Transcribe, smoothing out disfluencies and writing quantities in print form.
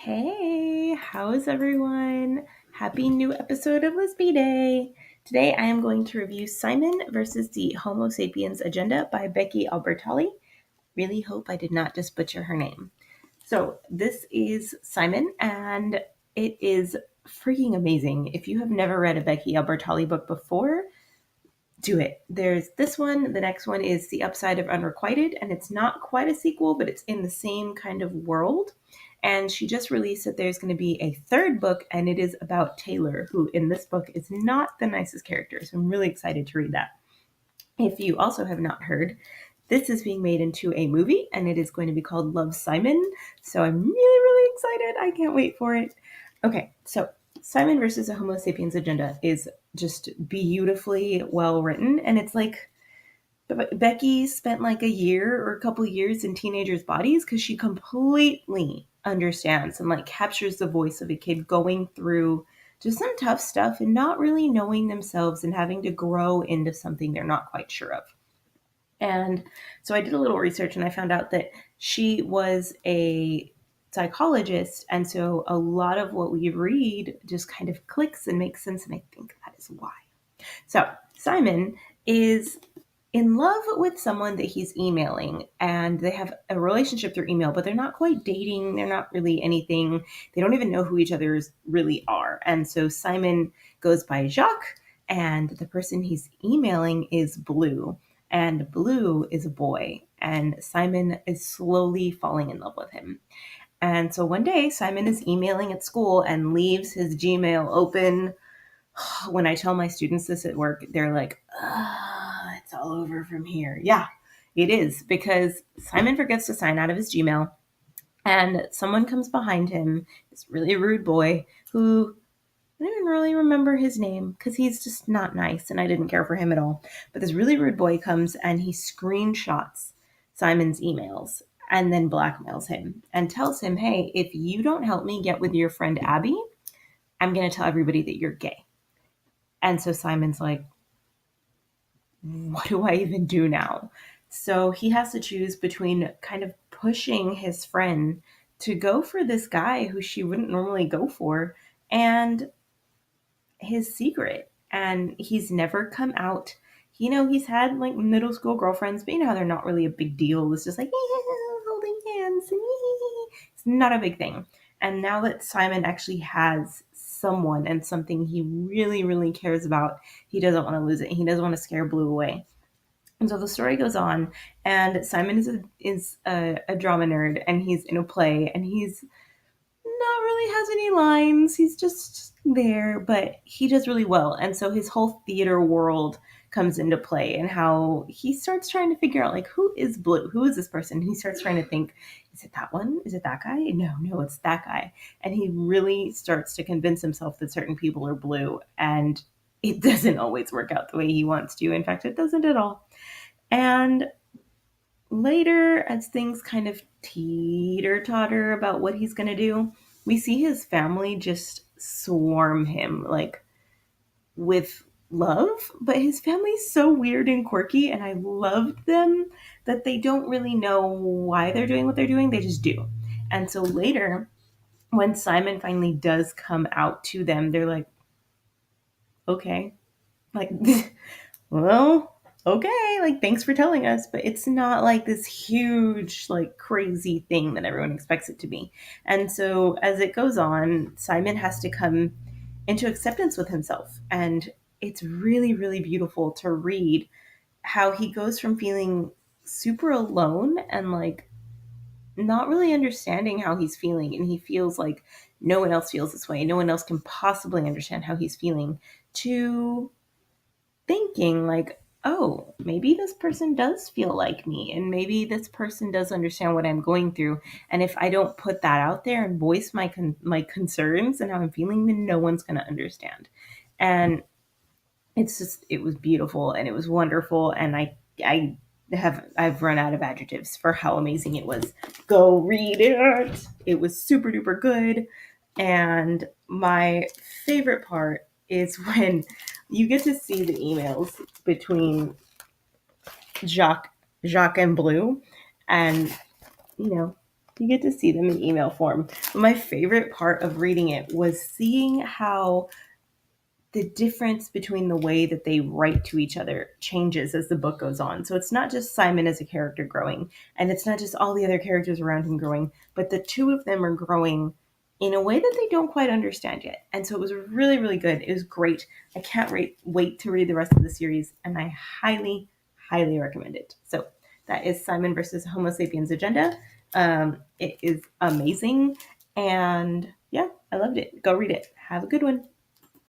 Hey, how's everyone? Happy new episode of Lispy Day. Today I am going to review Simon versus the Homo Sapiens Agenda by Becky Albertalli. Really hope I did not just butcher her name. So, this is Simon, and it is freaking amazing. If you have never read a Becky Albertalli book before, do it. There's this one. The next one is The Upside of Unrequited, and it's not quite a sequel, but it's in the same kind of world. And she just released that there's going to be a third book, and it is about Taylor, who in this book is not the nicest character. So I'm really excited to read that. If you also have not heard, this is being made into a movie, and it is going to be called Love, Simon. So I'm really, really excited. I can't wait for it. Okay, so Simon versus a Homo Sapiens Agenda is just beautifully well written, and it's like Becky spent like a year or a couple years in teenagers' bodies because she completely understands and like captures the voice of a kid going through just some tough stuff and not really knowing themselves and having to grow into something they're not quite sure of. And so I did a little research and I found out that she was a psychologist. And so a lot of what we read just kind of clicks and makes sense. And I think that is why. So Simon is in love with someone that he's emailing, and they have a relationship through email, but they're not quite dating. They're not really anything. They don't even know who each other really are. And so Simon goes by Jacques, and the person he's emailing is Blue, and Blue is a boy, and Simon is slowly falling in love with him. And so one day, Simon is emailing at school and leaves his Gmail open. When I tell my students this at work, they're like, it's all over from here. Yeah, it is, because Simon forgets to sign out of his Gmail, and someone comes behind him, this really rude boy who I don't even really remember his name because he's just not nice and I didn't care for him at all. But this really rude boy comes and he screenshots Simon's emails and then blackmails him and tells him, hey, if you don't help me get with your friend Abby, I'm going to tell everybody that you're gay. And so Simon's like, what do I even do now? So he has to choose between kind of pushing his friend to go for this guy who she wouldn't normally go for and his secret. And he's never come out. He's had like middle school girlfriends, but you know how they're not really a big deal. It's just like holding hands. It's not a big thing. And now that Simon actually has someone and something he really, really cares about, he doesn't want to lose it. He doesn't want to scare Blue away. And so the story goes on, and Simon is a drama nerd, and he's in a play, and he's not really has any lines. He's just there, but he does really well. And so his whole theater world comes into play, and how he starts trying to figure out, like, who is Blue? Who is this person? He starts trying to think, is it that one? Is it that guy? No, it's that guy. And he really starts to convince himself that certain people are Blue, and it doesn't always work out the way he wants to. In fact, it doesn't at all. And later, as things kind of teeter-totter about what he's going to do, we see his family just swarm him, like, with love. But his family's so weird and quirky, and I loved them, that they don't really know why they're doing what they're doing. They just do. And so later, when Simon finally does come out to them, they're like, okay. Like, well, okay, like, thanks for telling us, but it's not like this huge, like, crazy thing that everyone expects it to be. And so as it goes on, Simon has to come into acceptance with himself. And it's really, really beautiful to read how he goes from feeling super alone and like not really understanding how he's feeling. And he feels like no one else feels this way. No one else can possibly understand how he's feeling, to thinking like, oh, maybe this person does feel like me, and maybe this person does understand what I'm going through. And if I don't put that out there and voice my concerns and how I'm feeling, then no one's going to understand. And it was beautiful and it was wonderful. And I've run out of adjectives for how amazing it was. Go read it. It was super duper good. And my favorite part is when you get to see the emails between Jacques and Blue, and you know You get to see them in email form. But my favorite part of reading it was seeing how the difference between the way that they write to each other changes as the book goes on. So it's not just Simon as a character growing, and it's not just all the other characters around him growing, but the two of them are growing in a way that they don't quite understand yet. And so it was really, really good. It was great. I can't wait to read the rest of the series, and I highly, highly recommend it. So that is Simon versus Homo Sapiens Agenda. It is amazing, and yeah, I loved it. Go read it. Have a good one.